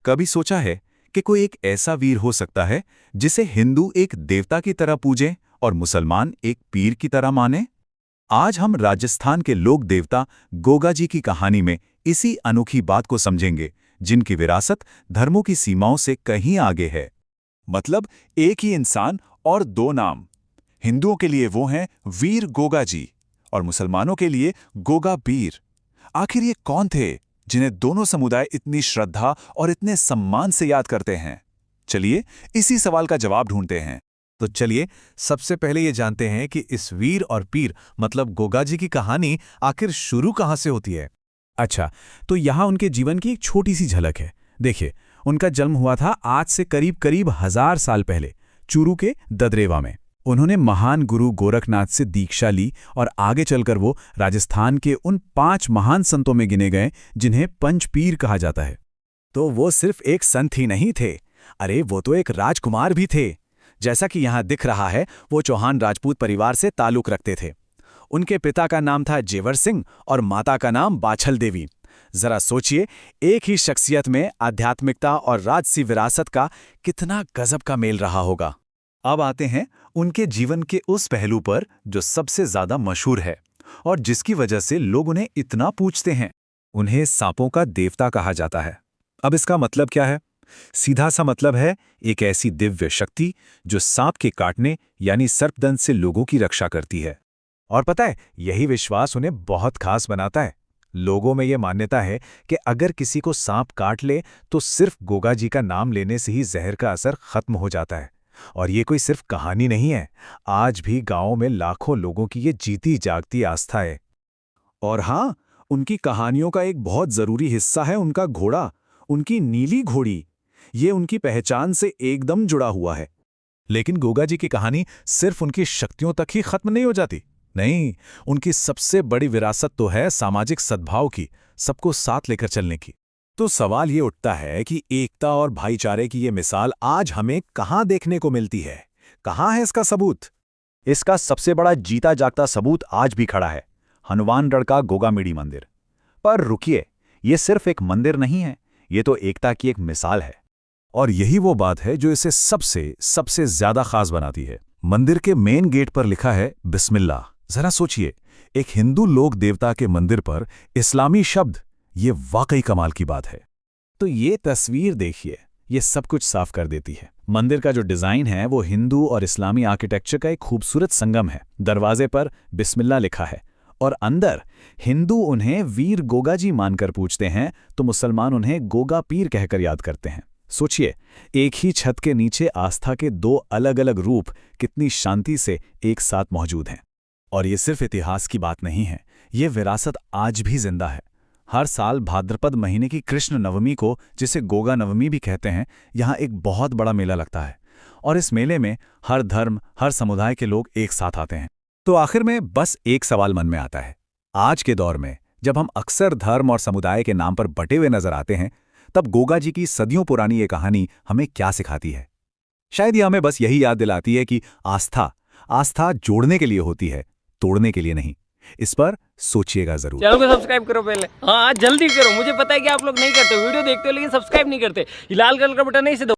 कभी सोचा है कि कोई एक ऐसा वीर हो सकता है जिसे हिंदू एक देवता की तरह पूजें और मुसलमान एक पीर की तरह माने? आज हम राजस्थान के लोक देवता गोगा जी की कहानी में इसी अनोखी बात को समझेंगे, जिनकी विरासत धर्मों की सीमाओं से कहीं आगे है। मतलब एक ही इंसान और दो नाम। हिंदुओं के लिए वो हैं वीर गोगा जी और मुसलमानों के लिए गोगा पीर। आखिर ये कौन थे जिन्हें दोनों समुदाय इतनी श्रद्धा और इतने सम्मान से याद करते हैं? चलिए इसी सवाल का जवाब ढूंढते हैं। तो चलिए सबसे पहले ये जानते हैं कि इस वीर और पीर मतलब गोगा जी की कहानी आखिर शुरू कहाँ से होती है। अच्छा, तो यहाँ उनके जीवन की एक छोटी सी झलक है। देखिए, उनका जन्म हुआ था आज से करीब करीब 1000 साल पहले चूरू के ददरेवा में। उन्होंने महान गुरु गोरखनाथ से दीक्षा ली और आगे चलकर वो राजस्थान के उन 5 महान संतों में गिने गए जिन्हें पंचपीर कहा जाता है। तो वो सिर्फ एक संत ही नहीं थे, अरे वो तो एक राजकुमार भी थे। जैसा कि यहाँ दिख रहा है, वो चौहान राजपूत परिवार से ताल्लुक रखते थे। उनके पिता का नाम था जेवर सिंह और माता का नाम बाछल देवी। जरा सोचिए, एक ही शख्सियत में आध्यात्मिकता और राजसी विरासत का कितना गजब का मेल रहा होगा। अब आते हैं उनके जीवन के उस पहलू पर जो सबसे ज्यादा मशहूर है और जिसकी वजह से लोग उन्हें इतना पूछते हैं। उन्हें सांपों का देवता कहा जाता है। अब इसका मतलब क्या है? सीधा सा मतलब है एक ऐसी दिव्य शक्ति जो सांप के काटने यानी सर्पदंश से लोगों की रक्षा करती है। और पता है, यही विश्वास उन्हें बहुत खास बनाता है। लोगों में यह मान्यता है कि अगर किसी को सांप काट ले तो सिर्फ गोगा जी का नाम लेने से ही जहर का असर खत्म हो जाता है। और ये कोई सिर्फ कहानी नहीं है, आज भी गांवों में लाखों लोगों की ये जीती जागती आस्था है। और हाँ, उनकी कहानियों का एक बहुत जरूरी हिस्सा है उनका घोड़ा, उनकी नीली घोड़ी। ये उनकी पहचान से एकदम जुड़ा हुआ है। लेकिन गोगा जी की कहानी सिर्फ उनकी शक्तियों तक ही खत्म नहीं हो जाती। नहीं, उनकी सबसे बड़ी विरासत तो है सामाजिक सद्भाव की, सबको साथ लेकर चलने की। तो सवाल ये उठता है कि एकता और भाईचारे की ये मिसाल आज हमें कहाँ देखने को मिलती है? कहाँ है इसका सबूत? इसका सबसे बड़ा जीता जागता सबूत आज भी खड़ा है, हनुमानगढ़ का गोगामिडी मंदिर। पर रुकिए, ये सिर्फ एक मंदिर नहीं है, ये तो एकता की एक मिसाल है। और यही वो बात है जो इसे सबसे ज्यादा खास बनाती है। मंदिर के मेन गेट पर लिखा है बिस्मिल्लाह। जरा सोचिए, एक हिंदू लोक देवता के मंदिर पर इस्लामी शब्द, ये वाकई कमाल की बात है। तो ये तस्वीर देखिए, ये सब कुछ साफ कर देती है। मंदिर का जो डिजाइन है वो हिंदू और इस्लामी आर्किटेक्चर का एक खूबसूरत संगम है। दरवाजे पर बिस्मिल्लाह लिखा है और अंदर हिंदू उन्हें वीर गोगा जी मानकर पूछते हैं तो मुसलमान उन्हें गोगा पीर कहकर याद करते हैं। सोचिए, एक ही छत के नीचे आस्था के दो अलग अलग रूप कितनी शांति से एक साथ मौजूद हैं। और ये सिर्फ इतिहास की बात नहीं है, ये विरासत आज भी जिंदा है। हर साल भाद्रपद महीने की कृष्ण नवमी को, जिसे गोगा नवमी भी कहते हैं, यहाँ एक बहुत बड़ा मेला लगता है। और इस मेले में हर धर्म, हर समुदाय के लोग एक साथ आते हैं। तो आखिर में बस एक सवाल मन में आता है, आज के दौर में जब हम अक्सर धर्म और समुदाय के नाम पर बटे हुए नजर आते हैं, तब गोगा जी की सदियों पुरानी ये कहानी हमें क्या सिखाती है? शायद ये हमें बस यही याद दिलाती है कि आस्था जोड़ने के लिए होती है, तोड़ने के लिए नहीं। इस पर सोचिएगा जरूर। चैनल को सब्सक्राइब करो पहले, हाँ जल्दी करो। मुझे पता है कि आप लोग नहीं करते, वीडियो देखते हो लेकिन सब्सक्राइब नहीं करते। ये लाल कलर का बटन नहीं से